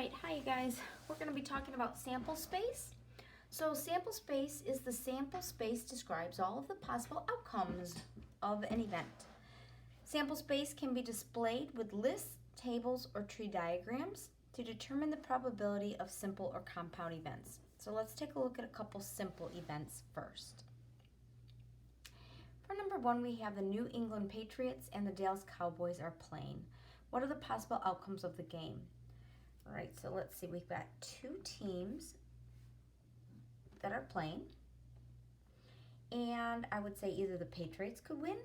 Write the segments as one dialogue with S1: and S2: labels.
S1: right, hi you guys. We're going to be talking about sample space. So sample space is the sample space describes all of the possible outcomes of an event. Sample space can be displayed with lists, tables, or tree diagrams to determine the probability of simple or compound events. So let's take a look at a couple simple events first. For number one, we have the New England Patriots and the Dallas Cowboys are playing. What are the possible outcomes of the game? All right, so let's see, we've got two teams that are playing, and I would say either the Patriots could win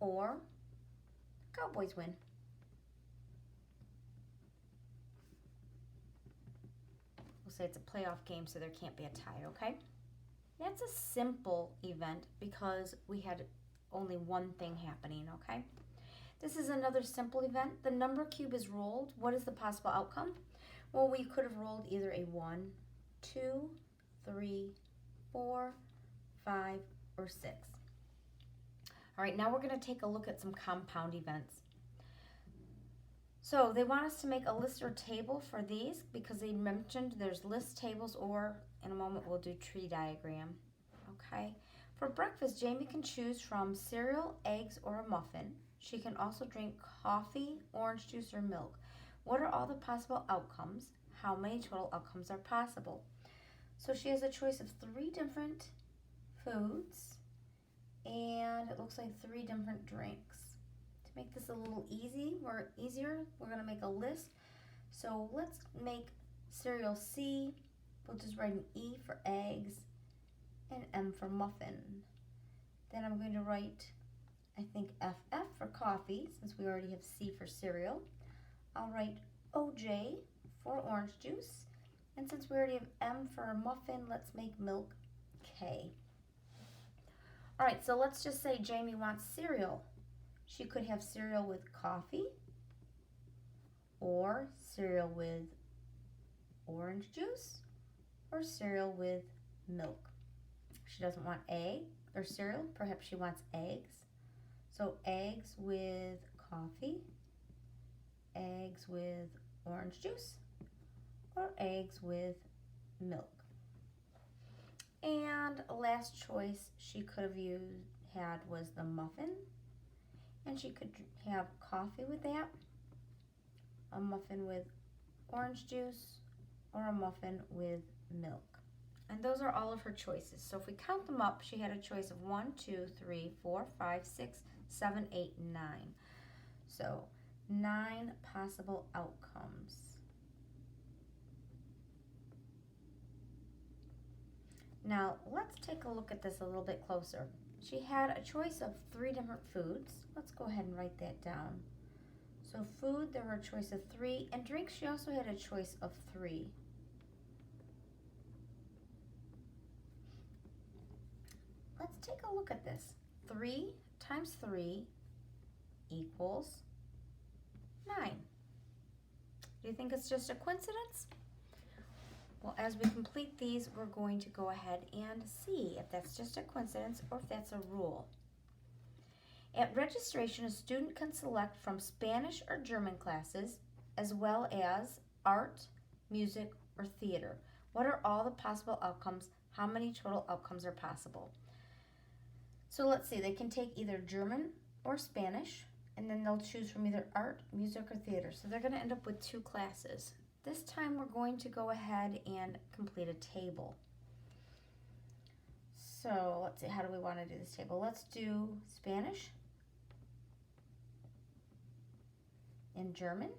S1: or the Cowboys win. We'll say it's a playoff game, so there can't be a tie, okay? That's a simple event because we had only one thing happening, okay? This is another simple event. The number cube is rolled. What is the possible outcome? Well, we could have rolled either a 1, 2, 3, 4, 5, or 6. All right, now we're going to take a look at some compound events. So they want us to make a list or table for these because they mentioned there's list, tables, or in a moment we'll do tree diagram. Okay. For breakfast, Jamie can choose from cereal, eggs, or a muffin. She can also drink coffee, orange juice, or milk. What are all the possible outcomes? How many total outcomes are possible? So she has a choice of 3 different foods, and it looks like 3 different drinks. To make this a little easier, we're going to make a list. So let's make cereal C. We'll just write an E for eggs and M for muffin. Then I'm going to write, I think, FF for coffee, since we already have C for cereal. I'll write OJ for orange juice. And since we already have M for muffin, let's make milk K. All right, so let's just say Jamie wants cereal. She could have cereal with coffee or cereal with orange juice or cereal with milk. She doesn't want egg or cereal. Perhaps she wants eggs. So eggs with coffee, eggs with orange juice, or eggs with milk. And last choice she could have had was the muffin. And she could have coffee with that, a muffin with orange juice, or a muffin with milk. And those are all of her choices. So if we count them up, she had a choice of 1, 2, 3, 4, 5, 6, 7, 8, 9. So 9 possible outcomes. Now let's take a look at this a little bit closer. She had a choice of 3 different foods. Let's go ahead and write that down. So food, there were a choice of 3, and drinks, she also had a choice of 3. Let's take a look at this. 3 times 3 equals 9. Do you think it's just a coincidence? Well, as we complete these, we're going to go ahead and see if that's just a coincidence or if that's a rule. At registration, a student can select from Spanish or German classes, as well as art, music, or theater. What are all the possible outcomes? How many total outcomes are possible? So let's see, they can take either German or Spanish, and then they'll choose from either art, music, or theater. So they're going to end up with 2 classes. This time we're going to go ahead and complete a table. So let's see, how do we want to do this table? Let's do Spanish and German.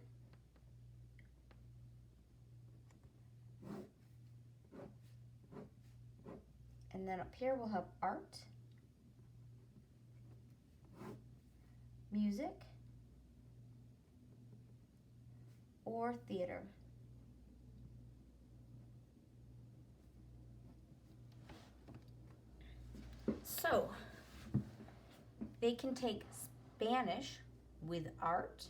S1: And then up here we'll have art, music, or theater. So they can take Spanish with art,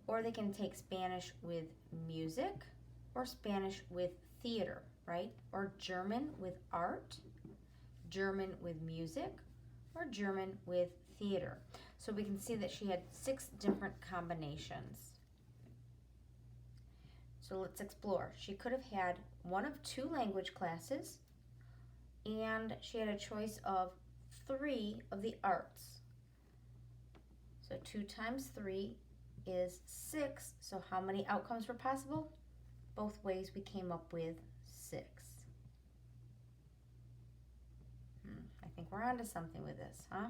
S1: or they can take Spanish with music, or Spanish with theater, right? Or German with art, German with music, or German with theater. So we can see that she had 6 different combinations. So let's explore. She could have had one of 2 language classes, and she had a choice of 3 of the arts. So 2 times 3 is 6. So how many outcomes were possible? Both ways we came up with 6. I think we're onto something with this, huh?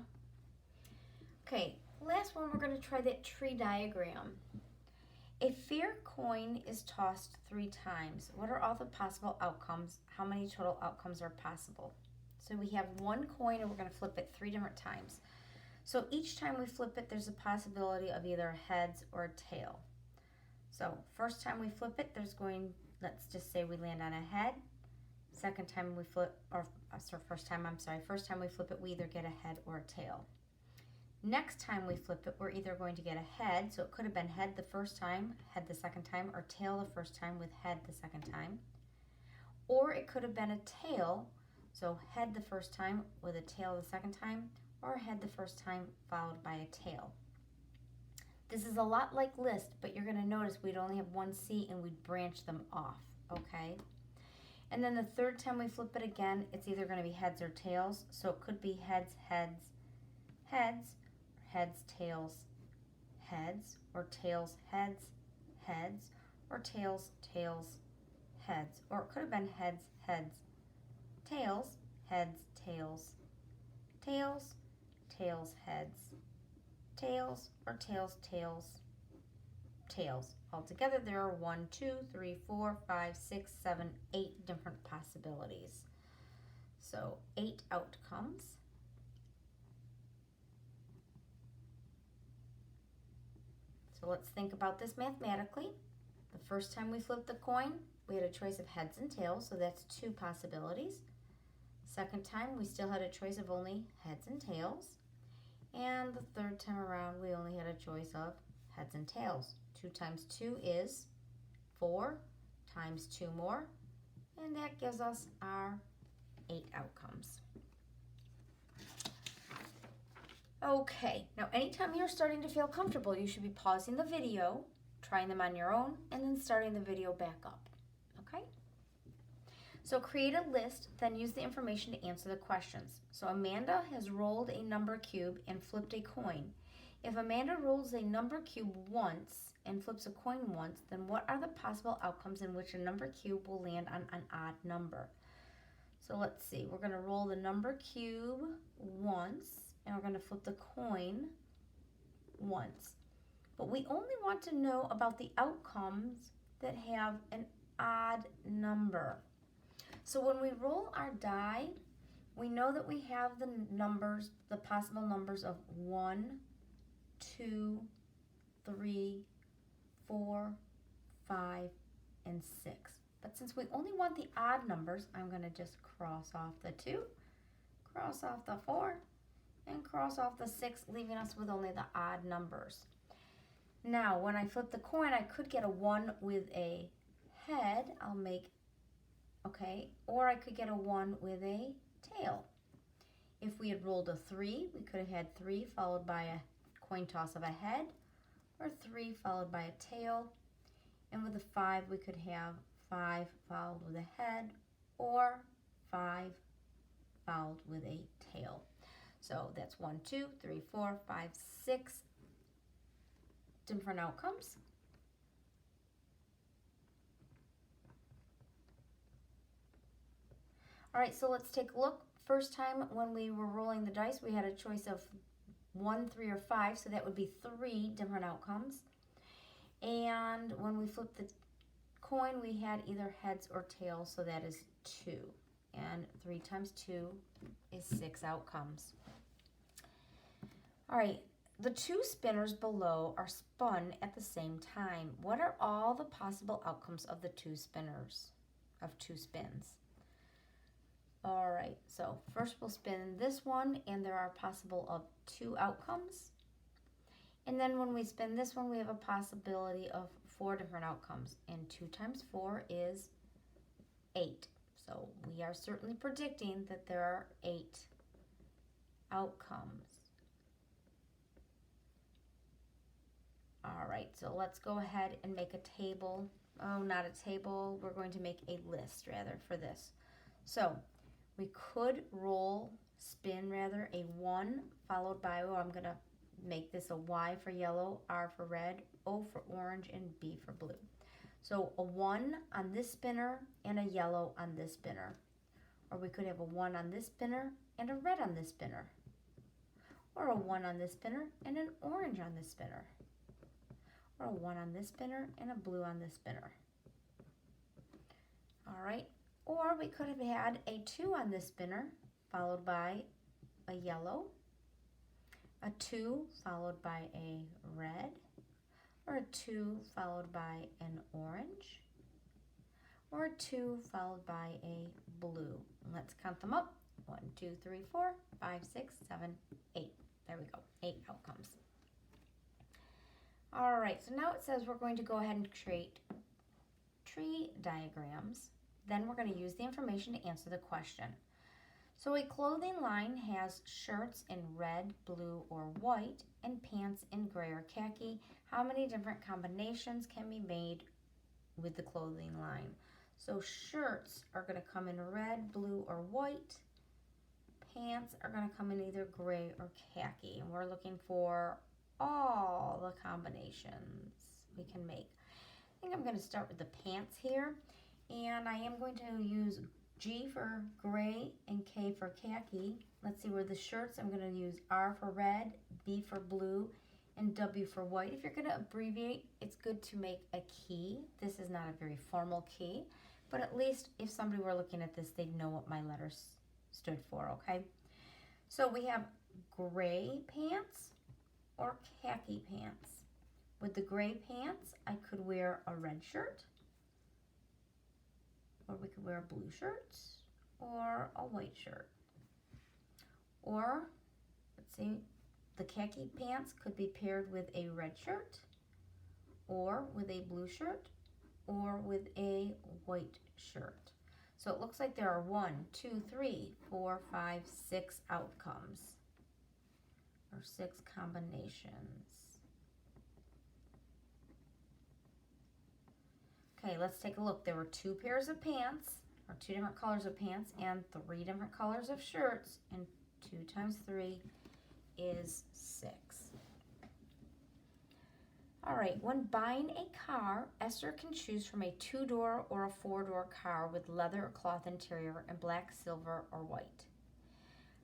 S1: Okay, last one, we're going to try that tree diagram. A fair coin is tossed 3 times. What are all the possible outcomes? How many total outcomes are possible? So we have one coin and we're going to flip it 3 different times. So each time we flip it, there's a possibility of either heads or tail. So first time we flip it, let's just say we land on a head. Second time we flip, first time we flip it, we either get a head or a tail. Next time we flip it, we're either going to get a head, so it could have been head the first time, head the second time, or tail the first time with head the second time. Or it could have been a tail, so head the first time with a tail the second time, or head the first time followed by a tail. This is a lot like list, but you're going to notice we'd only have one C and we'd branch them off, okay? And then the third time we flip it again, it's either going to be heads or tails, so it could be heads, heads, heads, heads, tails, heads, or tails, heads, heads, or tails, tails, heads, or it could have been heads, heads, tails, heads, tails, tails, tails, heads, tails, or tails, tails, tails. Altogether, there are 1, 2, 3, 4, 5, 6, 7, 8 different possibilities. So 8 outcomes. So let's think about this mathematically. The first time we flipped the coin, we had a choice of heads and tails, so that's 2 possibilities. Second time, we still had a choice of only heads and tails. And the third time around, we only had a choice of heads and tails. 2 times 2 is 4, times 2 more, and that gives us our 8 outcomes. Okay, now anytime you're starting to feel comfortable, you should be pausing the video, trying them on your own, and then starting the video back up, okay? So create a list, then use the information to answer the questions. So Amanda has rolled a number cube and flipped a coin. If Amanda rolls a number cube once and flips a coin once, then what are the possible outcomes in which a number cube will land on an odd number? So let's see, we're going to roll the number cube once, and we're going to flip the coin once. But we only want to know about the outcomes that have an odd number. So when we roll our die, we know that we have the numbers, the possible numbers of 1, 2, 3, 4, 5, and 6. But since we only want the odd numbers, I'm going to just cross off the 2, cross off the 4, and cross off the 6, leaving us with only the odd numbers. Now, when I flip the coin, I could get a 1 with a head. Or I could get a 1 with a tail. If we had rolled a 3, we could have had 3 followed by a coin toss of a head, or 3 followed by a tail. And with a 5, we could have 5 followed with a head, or 5 followed with a tail. So that's 1, 2, 3, 4, 5, 6 different outcomes. All right, so let's take a look. First time when we were rolling the dice, we had a choice of 1, 3, or 5, so that would be 3 different outcomes. And when we flipped the coin, we had either heads or tails, so that is 2. And 3 times 2 is 6 outcomes. All right, the 2 spinners below are spun at the same time. What are all the possible outcomes of the 2 spinners, of 2 spins? All right, so first we'll spin this one, and there are possible of 2 outcomes. And then when we spin this one, we have a possibility of 4 different outcomes. And 2 times 4 is 8. So we are certainly predicting that there are 8 outcomes. All right, so let's go ahead and make a table. Oh, not a table. We're going to make a list rather for this. So we could spin rather, a 1 followed by, oh, I'm going to make this a Y for yellow, R for red, O for orange, and B for blue. So a 1 on this spinner and a yellow on this spinner. Or we could have a 1 on this spinner and a red on this spinner. Or a 1 on this spinner and an orange on this spinner. Or a 1 on this spinner and a blue on this spinner. All right. Or we could have had a 2 on this spinner followed by a yellow, a 2 followed by a red, or a 2 followed by an orange, or a 2 followed by a blue. And let's count them up. 1, 2, 3, 4, 5, 6, 7, 8. There we go. 8 outcomes. All right, so now it says we're going to go ahead and create tree diagrams. Then we're going to use the information to answer the question. So a clothing line has shirts in red, blue, or white, and pants in gray or khaki. How many different combinations can be made with the clothing line? So shirts are going to come in red, blue, or white. Pants are going to come in either gray or khaki. And we're looking for all the combinations we can make. I think I'm going to start with the pants here. And I am going to use G for gray and K for khaki. Let's see where the shirts, I'm going to use R for red, B for blue, and W for white. If you're going to abbreviate, it's good to make a key. This is not a very formal key, but at least if somebody were looking at this, they'd know what my letters stood for, okay? So we have gray pants or khaki pants. With the gray pants, I could wear a red shirt, or we could wear a blue shirt, or a white shirt. Or, let's see, the khaki pants could be paired with a red shirt, or with a blue shirt, or with a white shirt. So it looks like there are 1, 2, 3, 4, 5, 6 outcomes, or 6 combinations. Okay, let's take a look. There were 2 pairs of pants, or 2 different colors of pants, and 3 different colors of shirts, and 2 times 3 is 6. All right, when buying a car, Esther can choose from a 2-door or a 4-door car with leather or cloth interior and black, silver, or white.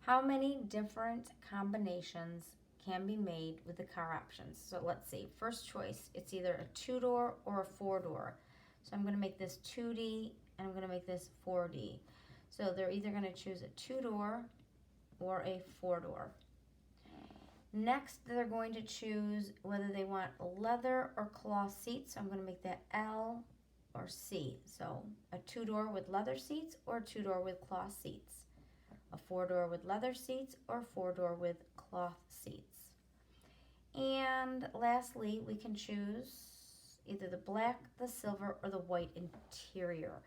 S1: How many different combinations can be made with the car options? So let's see. First choice, it's either a 2-door or a 4-door. So I'm going to make this 2D and I'm going to make this 4D. So they're either going to choose a 2-door or a 4-door. Next, they're going to choose whether they want leather or cloth seats. So I'm going to make that L or C. So a 2-door with leather seats or a 2-door with cloth seats. A 4-door with leather seats or a 4-door with cloth seats. And lastly, we can choose either the black, the silver, or the white interior.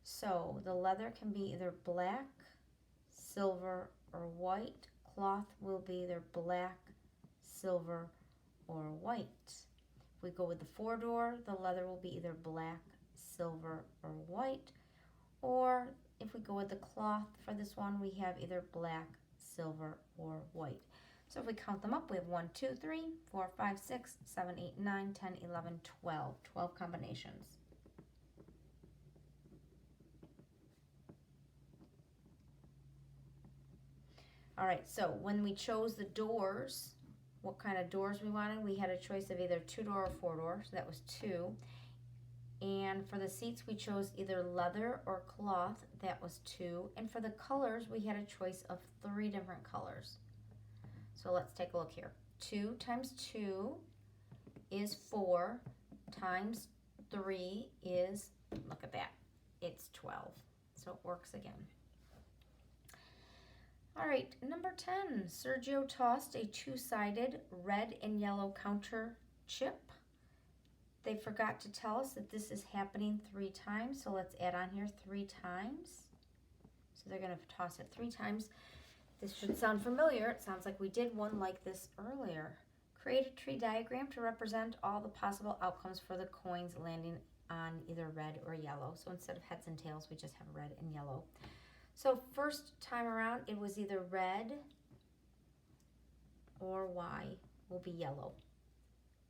S1: So the leather can be either black, silver, or white. Cloth will be either black, silver, or white. If we go with the 4-door, the leather will be either black, silver, or white. Or if we go with the cloth for this one, we have either black, silver, or white. So if we count them up, we have 1, 2, 3, 4, 5, 6, 7, 8, 9, 10, 11, 12. 12 combinations. All right, so when we chose the doors, what kind of doors we wanted, we had a choice of either 2-door or 4-door, so that was 2. And for the seats, we chose either leather or cloth, that was 2. And for the colors, we had a choice of 3 different colors. So let's take a look here. 2 times 2 is 4, times 3 is, look at that, it's 12. So it works again. All right, number 10, Sergio tossed a 2-sided red and yellow counter chip. They forgot to tell us that this is happening 3 times, so let's add on here 3 times. So they're going to toss it 3 times. This should sound familiar. It sounds like we did one like this earlier. Create a tree diagram to represent all the possible outcomes for the coins landing on either red or yellow. So instead of heads and tails, we just have red and yellow. So first time around, it was either red or Y will be yellow.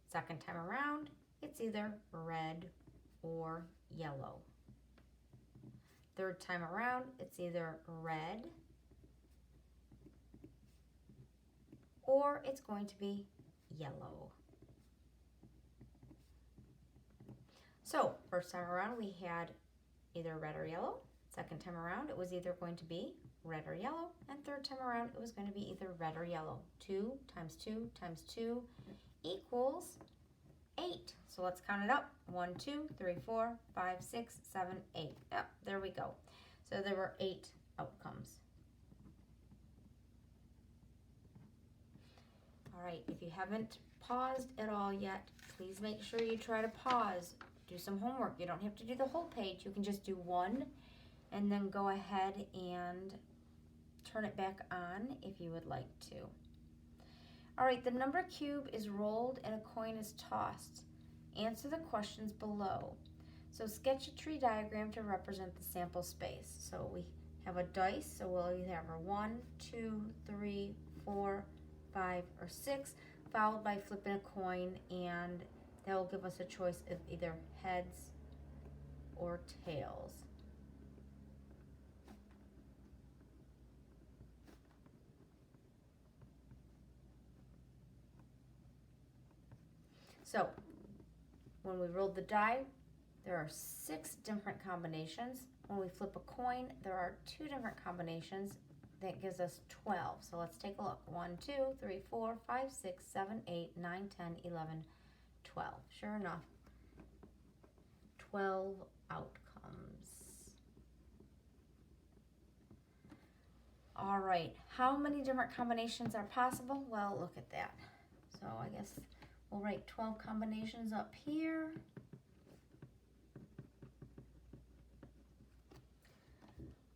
S1: Second time around, it's either red or yellow. Third time around, it's either red or it's going to be yellow. So first time around we had either red or yellow. Second time around it was either going to be red or yellow. And third time around it was going to be either red or yellow. 2 times 2 times 2 equals 8. So let's count it up. 1, 2, 3, 4, 5, 6, 7, 8. Yep, there we go. So there were 8 outcomes. All right, if you haven't paused at all yet, please make sure you try to pause. Do some homework. You don't have to do the whole page. You can just do one and then go ahead and turn it back on if you would like to. All right, the number cube is rolled and a coin is tossed. Answer the questions below. So sketch a tree diagram to represent the sample space. So we have a dice, so we'll either have a 1, 2, 3, 4, 5, or 6, followed by flipping a coin, and that will give us a choice of either heads or tails. So when we rolled the die, there are 6 different combinations. When we flip a coin, there are 2 different combinations. That gives us 12. So let's take a look. 1, 2, 3, 4, 5, 6, 7, 8, 9, 10, 11, 12. Sure enough, 12 outcomes. All right, how many different combinations are possible? Well, look at that. So I guess we'll write 12 combinations up here.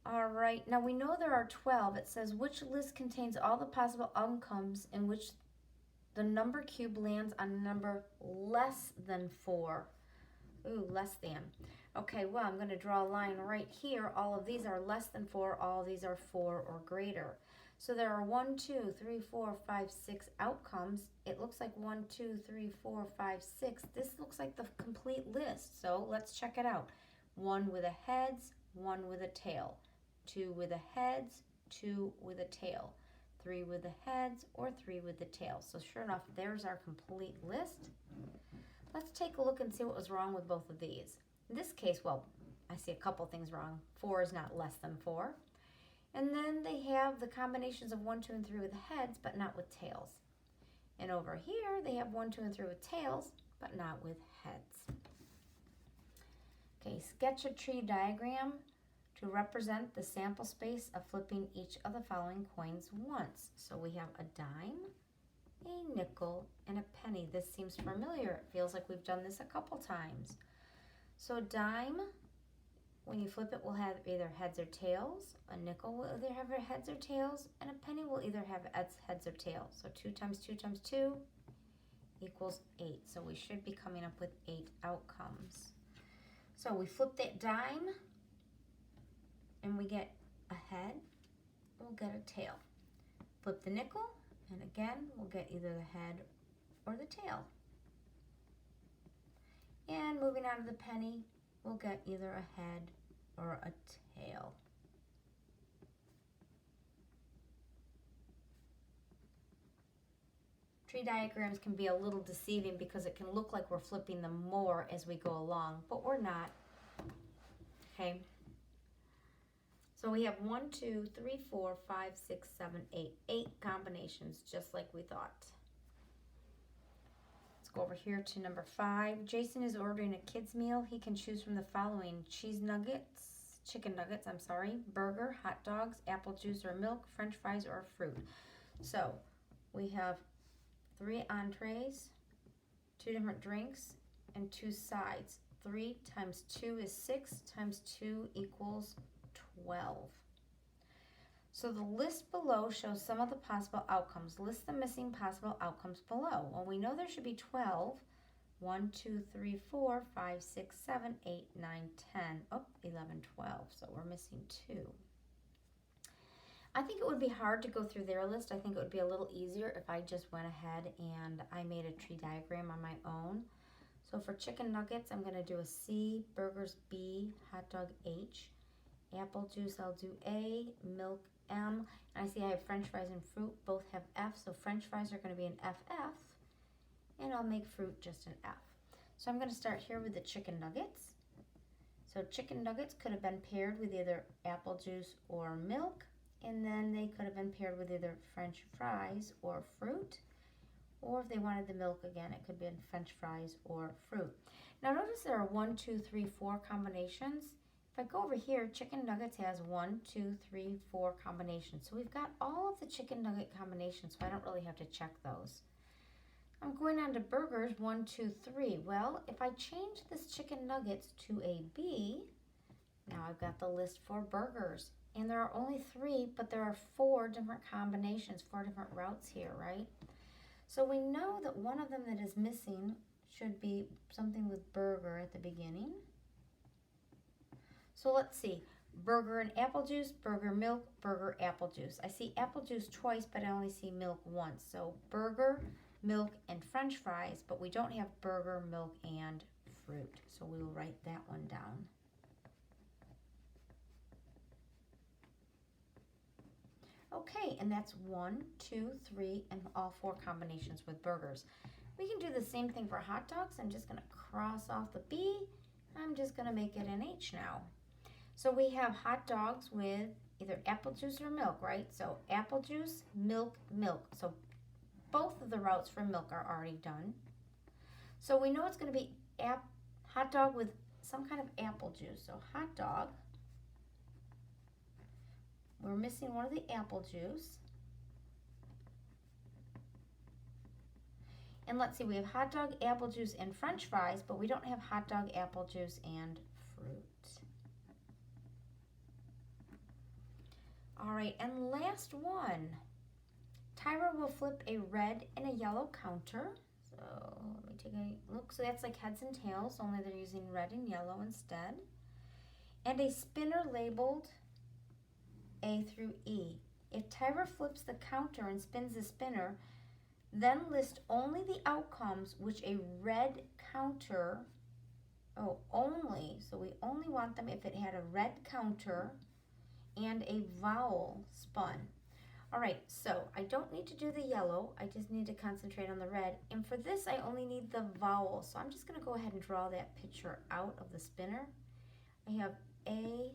S1: All right, now we know there are 12. It says which list contains all the possible outcomes in which the number cube lands on a number less than 4. Ooh, less than. Okay, well, I'm going to draw a line right here. All of these are less than 4. All of these are 4 or greater. So there are 1, 2, 3, 4, 5, 6 outcomes. It looks like 1, 2, 3, 4, 5, 6. This looks like the complete list. So let's check it out. 1 with a heads, 1 with a tail. 2 with the heads, 2 with a tail, 3 with the heads, or 3 with the tail. So sure enough, there's our complete list. Let's take a look and see what was wrong with both of these. In this case, well, I see a couple things wrong. 4 is not less than 4. And then they have the combinations of 1, 2, and 3 with the heads, but not with tails. And over here, they have 1, 2, and 3 with tails, but not with heads. Okay, sketch a tree diagram to represent the sample space of flipping each of the following coins once. So we have a dime, a nickel, and a penny. This seems familiar. It feels like we've done this a couple times. So a dime, when you flip it, will have either heads or tails. A nickel will either have heads or tails, and a penny will either have heads or tails. So 2 times 2 times 2 equals 8. So we should be coming up with 8 outcomes. So we flip that dime, and we get a head, we'll get a tail. Flip the nickel, and again, we'll get either the head or the tail. And moving on to the penny, we'll get either a head or a tail. Tree diagrams can be a little deceiving because it can look like we're flipping them more as we go along, but we're not. Okay. So we have 1, 2, 3, 4, 5, 6, 7, 8. 8 combinations, just like we thought. Let's go over here to number 5. Jason is ordering a kid's meal. He can choose from the following: chicken nuggets, burger, hot dogs, apple juice or milk, french fries, or fruit. So we have 3 entrees, 2 different drinks, and 2 sides. 3 times 2 is 6 times 2 equals 12. So the list below shows some of the possible outcomes. List the missing possible outcomes below. Well, we know there should be 12. 1, 2, 3, 4, 5, 6, 7, 8, 9, 10. Oh, 11, 12. So we're missing 2. I think it would be hard to go through their list. I think it would be a little easier if I just went ahead and I made a tree diagram on my own. So for chicken nuggets, I'm going to do a C, burgers B, hot dog H, apple juice I'll do A, milk M. And I see I have french fries and fruit, both have F, so french fries are going to be an FF, and I'll make fruit just an F. So I'm going to start here with the chicken nuggets. So chicken nuggets could have been paired with either apple juice or milk, and then they could have been paired with either french fries or fruit, or if they wanted the milk again, it could be french fries or fruit. Now notice there are 1, 2, 3, 4 combinations. If I go over here, chicken nuggets has 1, 2, 3, 4 combinations. So we've got all of the chicken nugget combinations, so I don't really have to check those. I'm going on to burgers, 1, 2, 3. Well, if I change this chicken nuggets to a B, now I've got the list for burgers. And there are only 3, but there are 4 different combinations, 4 different routes here, right? So we know that one of them that is missing should be something with burger at the beginning. So let's see, burger and apple juice, burger milk, burger apple juice. I see apple juice twice, but I only see milk once. So burger, milk, and french fries, but we don't have burger, milk, and fruit. So we will write that one down. Okay, and that's 1, 2, 3, and all 4 combinations with burgers. We can do the same thing for hot dogs. I'm just going to cross off the B. I'm just going to make it an H now. So we have hot dogs with either apple juice or milk, right? So apple juice, milk, milk. So both of the routes for milk are already done. So we know it's going to be hot dog with some kind of apple juice. So hot dog. We're missing one of the apple juice. And let's see, we have hot dog, apple juice, and french fries, but we don't have hot dog, apple juice, and fruit. All right, and last one. Tyra will flip a red and a yellow counter. So let me take a look. So that's like heads and tails, only they're using red and yellow instead. And a spinner labeled A through E. If Tyra flips the counter and spins the spinner, then list only the outcomes which a red counter, only, so we only want them if it had a red counter and a vowel spun. All right, so I don't need to do the yellow, I just need to concentrate on the red. And for this, I only need the vowel. So I'm just gonna go ahead and draw that picture out of the spinner. I have A,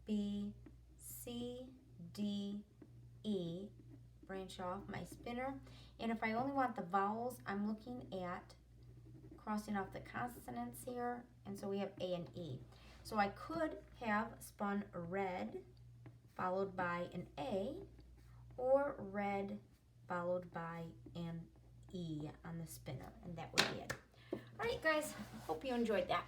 S1: B, C, D, E, branch off my spinner. And if I only want the vowels, I'm looking at crossing off the consonants here. And so we have A and E. So I could have spun red followed by an A, or red followed by an E on the spinner. And that would be it. All right, guys, hope you enjoyed that.